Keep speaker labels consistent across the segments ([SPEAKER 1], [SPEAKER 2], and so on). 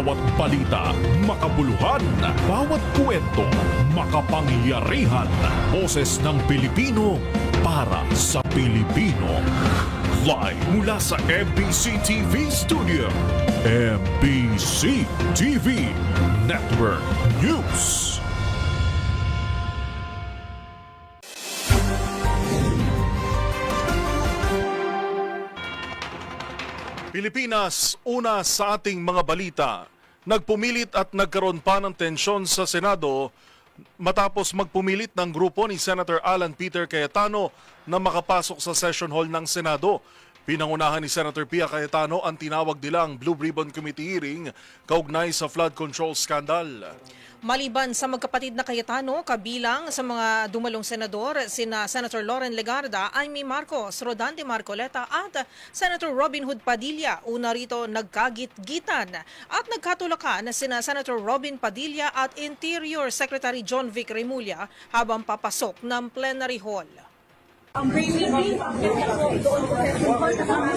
[SPEAKER 1] Bawat balita, makabuluhan. Bawat kwento, makapangyarihan. Boses ng Pilipino para sa Pilipino. Live mula sa MBC TV Studio. MBC TV Network News. Pilipinas, una sa ating mga balita. Nagpumilit at nagkaroon pa ng tensyon sa Senado matapos magpumilit ng grupo ni Senator Alan Peter Cayetano na makapasok sa session hall ng Senado. Pinangunahan ni Senator Pia Cayetano ang tinawag nilang Blue Ribbon Committee hearing kaugnay sa flood control scandal.
[SPEAKER 2] Maliban sa magkapatid na Cayetano, kabilang sa mga dumalong senador, sina Senator Loren Legarda, Amy Marcos, Rodante Marcoleta at Senator Robin Hood Padilla. Una rito nagkagit-gitan at nagkatulakan na sina Senator Robin Padilla at Interior Secretary John Vic Remulla habang papasok ng plenary hall.
[SPEAKER 3] Ang briefing doon po sa support kasama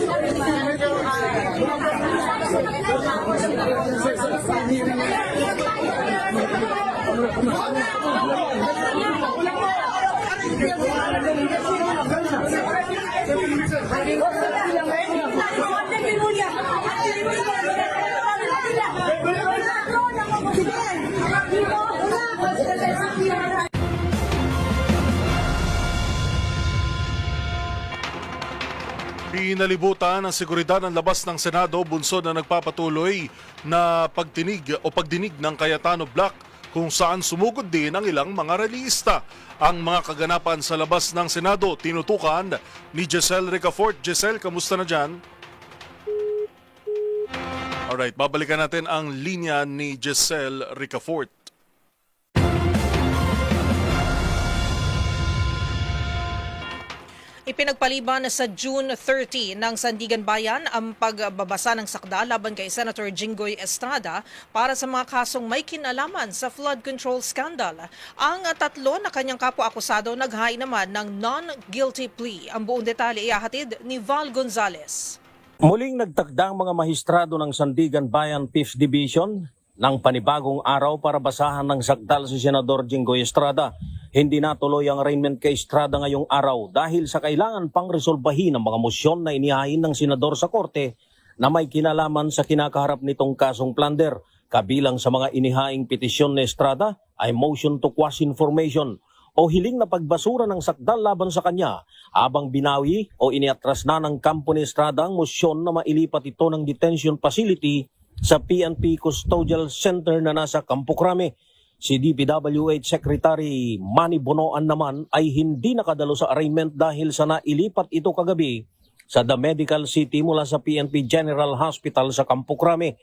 [SPEAKER 1] Pinalibutan ng seguridad ng labas ng Senado bunsod na nagpapatuloy na pagdinig ng Cayetano Block kung saan sumugod din ang ilang mga relihista. Ang mga kaganapan sa labas ng Senado tinutukan ni Giselle Ricafort. Giselle, kamusta na dyan? Alright, babalikan natin ang linya ni Giselle Ricafort.
[SPEAKER 2] Ipinagpaliban sa June 30 ng Sandigan Bayan ang pagbabasa ng sakda laban kay Senator Jinggoy Estrada para sa mga kasong may kinalaman sa flood control scandal. Ang tatlo na kanyang kapwa-akusado naghain naman ng non-guilty plea. Ang buong detalye ihahatid ni Val Gonzalez.
[SPEAKER 4] Muling nagtakda ang mga mahistrado ng Sandigan Bayan 5th Division ng panibagong araw para basahan ng sakdal si Senador Jinggoy Estrada. Hindi natuloy ang arraignment kay Estrada ngayong araw dahil sa kailangan pang resolbahin ang mga mosyon na inihain ng senador sa korte na may kinalaman sa kinakaharap nitong kasong plunder. Kabilang sa mga inihaing petisyon ni Estrada ay motion to quash information o hiling na pagbasura ng sakdal laban sa kanya habang binawi o iniatras na ng kampo ni Estrada ang mosyon na mailipat ito ng detention facility sa PNP Custodial Center na nasa Campo Crame. Si DPWH Secretary Manny Bonoan naman ay hindi nakadalo sa arraignment dahil sa nailipat ito kagabi sa The Medical City mula sa PNP General Hospital sa Campo Crame.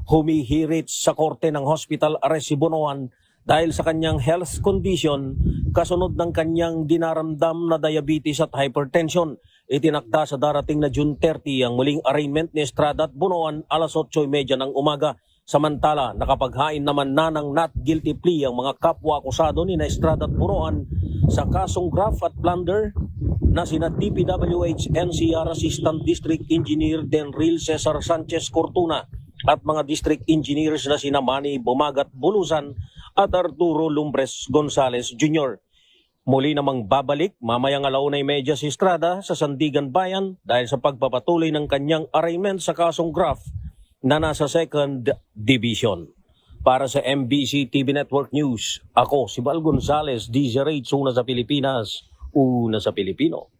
[SPEAKER 4] Humihirit sa korte ng hospital arrest si Bonoan dahil sa kanyang health condition kasunod ng kanyang dinaramdam na diabetes at hypertension. Itinakda sa darating na June 30 ang muling arraignment ni Estrada at Bonoan alas 8:30 ng umaga. Samantala, nakapaghain naman na ng not guilty plea ang mga kapwa-akusado ni Estrada at Bonoan sa kasong graft at plunder na sina DPWH NCR Assistant District Engineer Denril Cesar Sanchez Cortuna at mga district engineers na sina Manny Bumagat Bulusan at Arturo Lumbres Gonzales Jr. Muli namang babalik mamayang 1:30 si Estrada sa Sandigan Bayan dahil sa pagpapatuloy ng kanyang arraignment sa kasong graft na nasa 2nd Division. Para sa MBC TV Network News, ako si Val Gonzalez, DZRH, una sa Pilipinas, una sa Pilipino.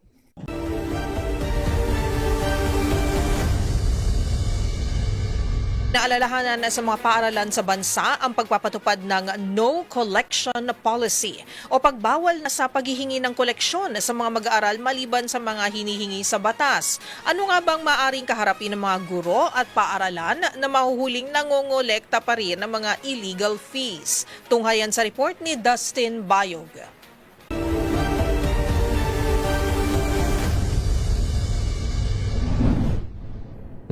[SPEAKER 2] Naalalahanan sa mga paaralan sa bansa ang pagpapatupad ng no collection policy o pagbawal na sa paghihingi ng koleksyon sa mga mag-aaral maliban sa mga hinihingi sa batas. Ano nga bang maaring kaharapin ng mga guro at paaralan na mahuhuling nangongolekta pa rin ng mga illegal fees? Tunghayan sa report ni Dustin Bayog.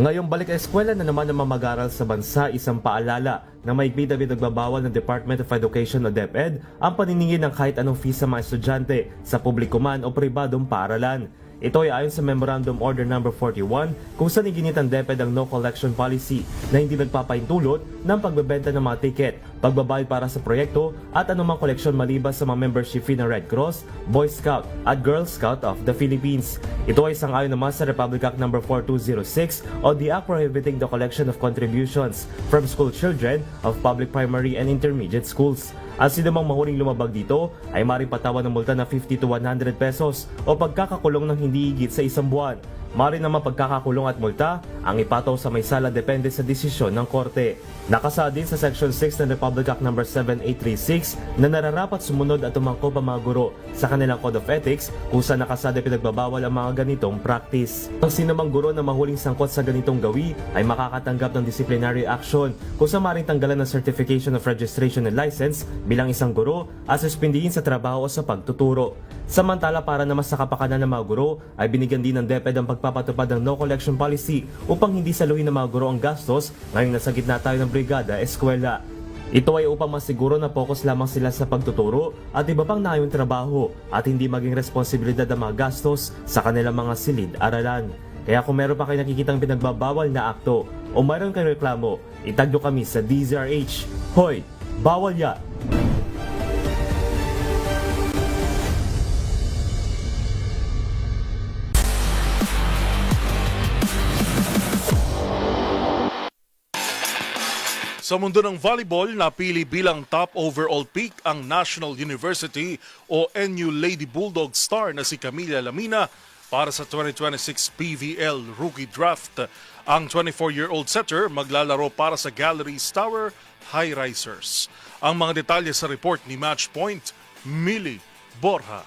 [SPEAKER 5] Ngayong balik sa eskwela na naman ng mga mag-aaral sa bansa, isang paalala na may bida-bida nagbabawal ng Department of Education o DepEd ang paniningil ng kahit anong fees sa mga estudyante sa publiko man o pribadong paaralan. Ito ay ayon sa Memorandum Order No. 41 kung saan iginit ang DepEd ang no collection policy na hindi nagpapaintulot ng pagbebenta ng mga tiket, pagbabayad para sa proyekto at anumang koleksyon maliban sa mga membership fee ng Red Cross, Boy Scout at Girl Scout of the Philippines. Ito ay sang-ayon naman sa Republic Act No. 4206 o the Act prohibiting the collection of contributions from school children of public primary and intermediate schools. Ang sinumang mahuling lumabag dito ay maaaring patawan ng multa na 50 to 100 pesos o pagkakakulong ng hindi higit sa isang buwan. Maaari naman pagkakakulong at multa ang ipataw sa may sala depende sa desisyon ng korte. Nakasaad din sa Section 6 ng Republic Act No. 7836 na nararapat sumunod at umangkop ang mga guro sa kanilang Code of Ethics kung saan nakasada pinagbabawal ang mga ganitong practice. Ang sinumang guro na mahuling sangkot sa ganitong gawi ay makakatanggap ng disciplinary action kung saan maaaring tanggalan ng Certification of Registration and License bilang isang guro at suspindihin sa trabaho o sa pagtuturo. Samantala para naman sa kapakanan ng mga guro ay binigyan din ng DepEd ang pagpapatupad ng no collection policy upang hindi saluhin ng mga guro ang gastos ngayong nasa gitna tayo ng brigada eskwela. Ito ay upang masiguro na focus lamang sila sa pagtuturo at iba pang nayong trabaho at hindi maging responsibilidad ang mga gastos sa kanilang mga silid-aralan. Kaya kung meron pa kayo nakikitang pinagbabawal na akto o mayroon kayong reklamo, itag nyo kami sa DZRH. Hoy! Bawal ya!
[SPEAKER 1] Sa mundo ng volleyball, napili bilang top overall pick ang National University o NU Lady Bulldog star na si Camila Lamina para sa 2026 PVL Rookie Draft. Ang 24-year-old setter maglalaro para sa Galleries Tower High Risers. Ang mga detalye sa report ni Matchpoint, Millie Borja.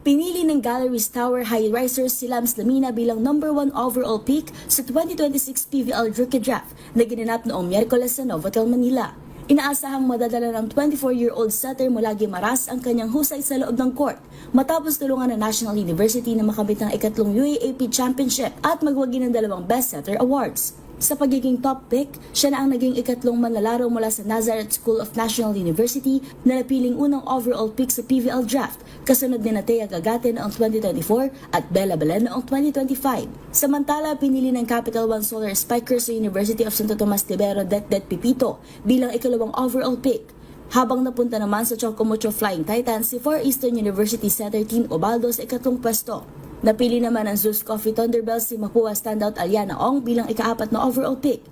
[SPEAKER 6] Pinili ng Galleries Tower High Risers si Lams Lamina bilang number 1 overall pick sa 2026 PVL Rookie Draft na ginanap noong Miyerkules sa Novotel, Manila. Inaasahang madadala ng 24-year-old setter mula Guimaras ang kanyang husay sa loob ng court matapos tulungan ng National University na makamit ng ikatlong UAAP Championship at magwagi ng 2 Best Setter Awards. Sa pagiging top pick, siya na ang naging ikatlong manlalaro mula sa Nazareth School of National University na napiling unang overall pick sa PVL Draft, kasunod ni Natea Gagate noong 2024 at Bella Belen noong 2025. Samantala, pinili ng Capital One Solar Spikers sa University of Santo Tomas Libero Det Pipito bilang ikalawang overall pick. Habang napunta naman sa Chocomucho Flying Titans si Far Eastern University setter Tin Obaldo sa ikatlong pwesto. Napili naman ng Zeus Coffee Thunderbells si Mapua standout Aliana Ong bilang ika-4 na overall pick.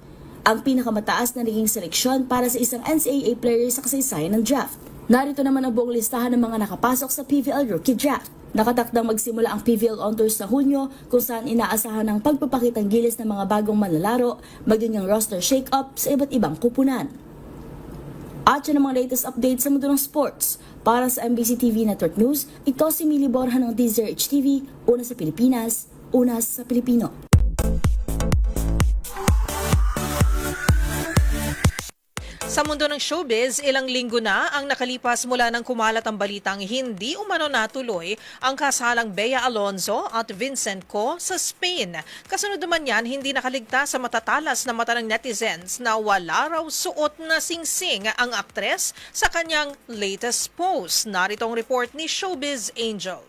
[SPEAKER 6] Ang pinakamataas na naging seleksyon para sa isang NCAA player sa kasaysayan ng draft. Narito naman ang buong listahan ng mga nakapasok sa PVL Rookie Draft. Nakatakdang magsimula ang PVL On Tours sa Hunyo kung saan inaasahan ng pagpapakitang gilis ng mga bagong manlalaro, maging ang roster shake-up sa iba't ibang kupunan. At yan ang mga latest updates sa mundo ng sports. Para sa MBC TV Network News, ito si Millie Borja ng DZRH TV, una sa Pilipinas, una sa Pilipino.
[SPEAKER 2] Sa mundo ng showbiz, ilang linggo na ang nakalipas mula nang kumalat ang balitang hindi umano natuloy ang kasalang Bea Alonzo at Vincent Co sa Spain. Kasunod naman yan, hindi nakaligtas sa matatalas na mata ng netizens na wala raw suot na singsing ang aktres sa kanyang latest post. Narito ang report ni Showbiz Angel.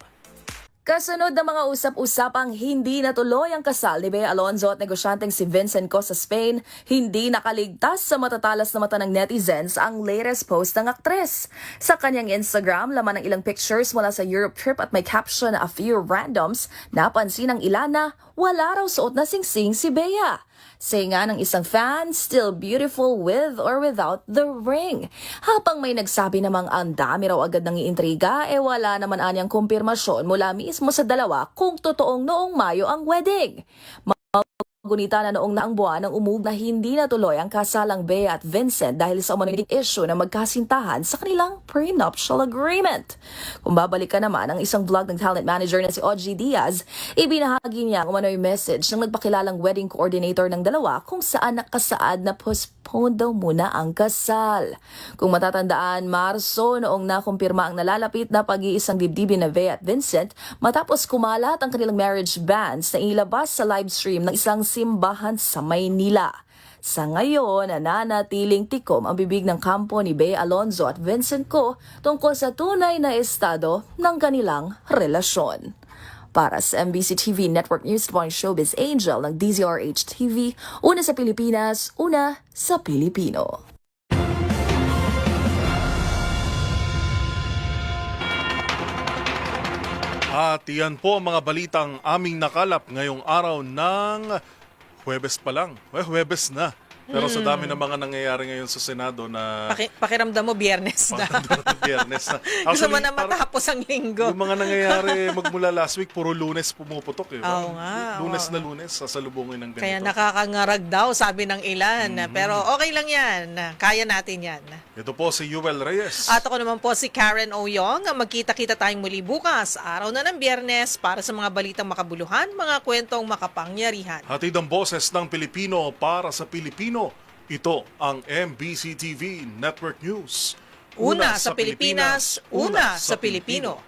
[SPEAKER 7] Kasunod ng mga usap-usapang hindi natuloy ang kasal ni Bea Alonzo at negosyanteng si Vincent Co sa Spain, hindi nakaligtas sa matatalas na mata ng netizens ang latest post ng aktres. Sa kanyang Instagram, laman ng ilang pictures mula sa Europe trip at may caption na a few randoms, napansin ng ilan na wala raw suot na singsing si Bea. Sainga ng isang fan, still beautiful with or without the ring. Habang may nagsabi namang ang dami raw agad ng iintriga, wala naman anyang kumpirmasyon mula mismo sa dalawa kung totoong noong Mayo ang wedding. Gunita na noong naang buwan ng umug na hindi natuloy ang kasalang Bea at Vincent dahil sa umanig issue na magkasintahan sa kanilang prenuptial agreement. Kung babalikan naman ang isang vlog ng talent manager na si Ogie Diaz, ibinahagi niya ang umano'y message ng nagpakilalang wedding coordinator ng dalawa kung saan nakasaad na postpone daw muna ang kasal. Kung matatandaan, Marso noong nakumpirma ang nalalapit na pag-iisang dibdibin na Bea at Vincent matapos kumalat ang kanilang marriage banns na ilabas sa livestream ng isang simbahan sa Maynila. Sa ngayon, nananatiling tikom ang bibig ng kampo ni Bea Alonzo at Vincent Co tungkol sa tunay na estado ng kanilang relasyon. Para sa MBC TV Network News Point Showbiz Angel ng DZRH TV, una sa Pilipinas, una sa Pilipino.
[SPEAKER 1] At yan po ang mga balitang aming nakalap ngayong araw ng Huwebes pa lang. Huwebes na. Pero sa dami ng mga nangyayari ngayon sa Senado na
[SPEAKER 2] Pakiramdam mo, Biyernes na.
[SPEAKER 1] Biyernes na.
[SPEAKER 2] Gusto mo
[SPEAKER 1] Actually,
[SPEAKER 2] na matapos ang linggo.
[SPEAKER 1] yung mga nangyayari magmula last week, puro Lunes pumuputok. Eh,
[SPEAKER 2] Oo nga,
[SPEAKER 1] Lunes
[SPEAKER 2] oo.
[SPEAKER 1] na Lunes, sasalubungin ng ganito.
[SPEAKER 2] Kaya nakakangarag daw, sabi ng ilan. Pero okay lang yan. Kaya natin yan.
[SPEAKER 1] Ito po si Yuel Reyes.
[SPEAKER 2] At ako naman po si Karen Oyong. Magkita-kita tayong muli bukas, araw na ng Biyernes, para sa mga balitang makabuluhan, mga kwentong makapangyarihan.
[SPEAKER 1] Hatid ang boses ng Pilipino para sa Pilipino. Ito ang MBC TV Network News.
[SPEAKER 2] Una sa Pilipinas, una sa Pilipino.